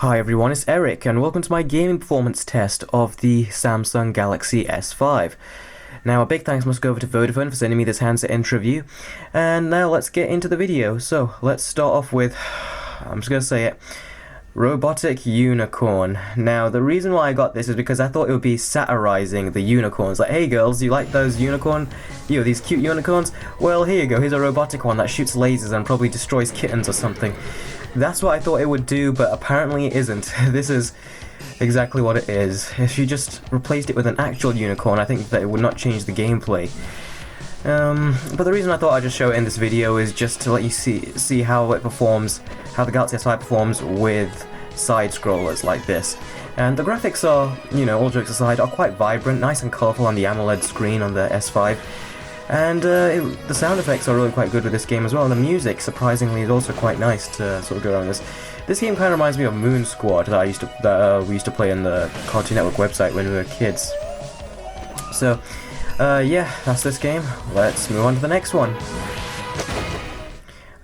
Hi everyone, it's Eric and welcome to my gaming performance test of the Samsung Galaxy S5. Now a big thanks must go over to Vodafone for sending me this handset intro review, and now let's get into the video. So let's start off with, I'm just going to say it, Robotic Unicorn. Now the reason why I got this is because I thought it would be satirizing the unicorns. Like, hey girls, you like those these cute unicorns? Well, here you go, here's a robotic one that shoots lasers and probably destroys kittens or something. That's what I thought it would do, but apparently it isn't. This is exactly what it is. If you just replaced it with an actual unicorn, I think that it would not change the gameplay. But the reason I thought I'd just show it in this video is just to let you see how it performs, how the Galaxy S5 performs with side-scrollers like this. And the graphics are, all jokes aside, are quite vibrant, nice and colourful on the AMOLED screen on the S5. And the sound effects are really quite good with this game as well, and the music, surprisingly, is also quite nice to sort of go around this. This game kind of reminds me of Moon Squad that we used to play on the Cartoon Network website when we were kids. So, yeah, that's this game. Let's move on to the next one.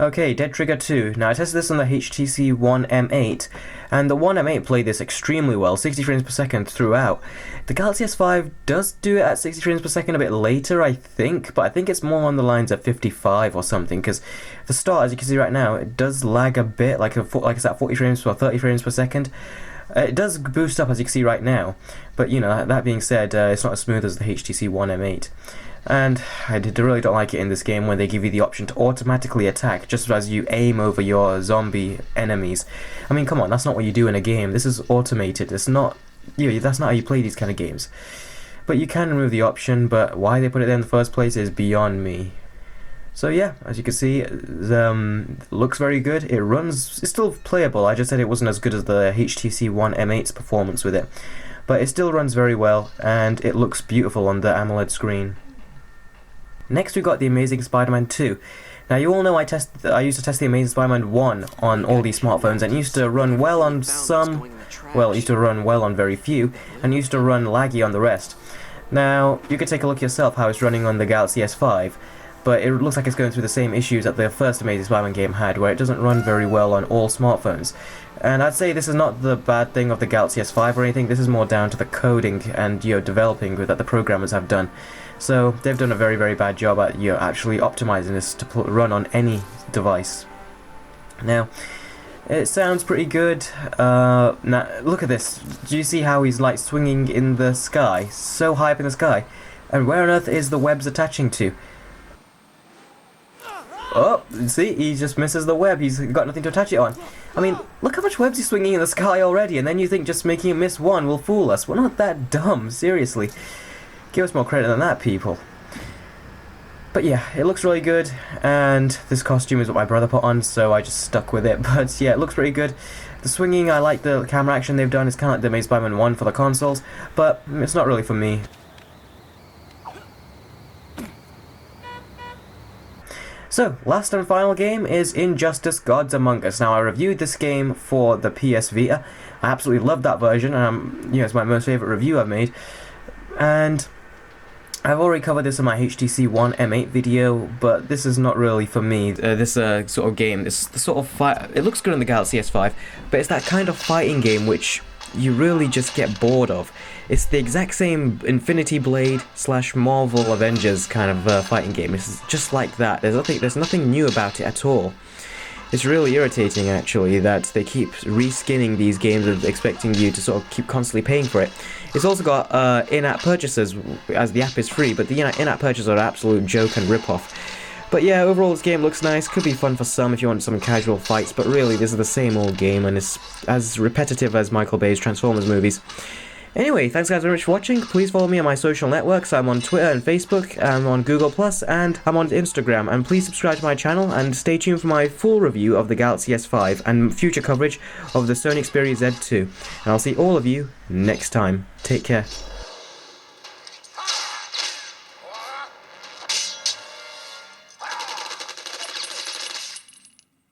Okay, Dead Trigger 2. Now I tested this on the HTC One M8, and the One M8 played this extremely well, 60 frames per second throughout. The Galaxy S5 does do it at 60 frames per second a bit later, I think, but I think it's more on the lines of 55 or something, because the start, as you can see right now, it does lag a bit, like it's at 40 frames or 30 frames per second. It does boost up, as you can see right now, but that being said, it's not as smooth as the HTC One M8. And I really don't like it in this game when they give you the option to automatically attack just as you aim over your zombie enemies. I mean, come on, that's not what you do in a game. This is automated. It's not, that's not how you play these kind of games. But you can remove the option, but why they put it there in the first place is beyond me. So yeah, as you can see, it looks very good. It's still playable. I just said it wasn't as good as the HTC One M8's performance with it. But it still runs very well, and it looks beautiful on the AMOLED screen. Next we got The Amazing Spider-Man 2. Now you all know I used to test The Amazing Spider-Man 1 on all these smartphones, and it used to run well on some, well, it used to run well on very few, and used to run laggy on the rest. Now, you could take a look yourself how it's running on the Galaxy S5, but it looks like it's going through the same issues that the first Amazing Spider-Man game had, where it doesn't run very well on all smartphones. And I'd say this is not the bad thing of the Galaxy S5 or anything, this is more down to the coding and developing that the programmers have done. So they've done a very, very bad job at actually optimizing this to run on any device. Now, it sounds pretty good. Now look at this. Do you see how he's like swinging in the sky, so high up in the sky? And where on earth is the webs attaching to? Oh, see, he just misses the web. He's got nothing to attach it on. I mean, look how much webs he's swinging in the sky already, and then you think just making him miss one will fool us. We're not that dumb, seriously. Give us more credit than that, people. But yeah, it looks really good, and this costume is what my brother put on, so I just stuck with it. But yeah, it looks pretty good. The swinging, I like the camera action they've done. It's kind of like the Amazing Spider-Man 1 for the consoles, but it's not really for me. So, last and final game is Injustice Gods Among Us. Now, I reviewed this game for the PS Vita. I absolutely loved that version, and it's my most favourite review I've made. And I've already covered this in my HTC One M8 video, but this is not really for me. This sort of game, it's the sort of fight. It looks good on the Galaxy S5, but it's that kind of fighting game which you really just get bored of. It's the exact same Infinity Blade / Marvel Avengers kind of fighting game. It's just like that. There's nothing new about it at all. It's really irritating, actually, that they keep reskinning these games and expecting you to sort of keep constantly paying for it. It's also got in-app purchases, as the app is free, but the in-app purchases are an absolute joke and rip-off. But yeah, overall this game looks nice, could be fun for some if you want some casual fights, but really this is the same old game, and it's as repetitive as Michael Bay's Transformers movies. Anyway, thanks guys very much for watching. Please follow me on my social networks. I'm on Twitter and Facebook, I'm on Google+, and I'm on Instagram. And please subscribe to my channel and stay tuned for my full review of the Galaxy S5 and future coverage of the Sony Xperia Z2. And I'll see all of you next time. Take care.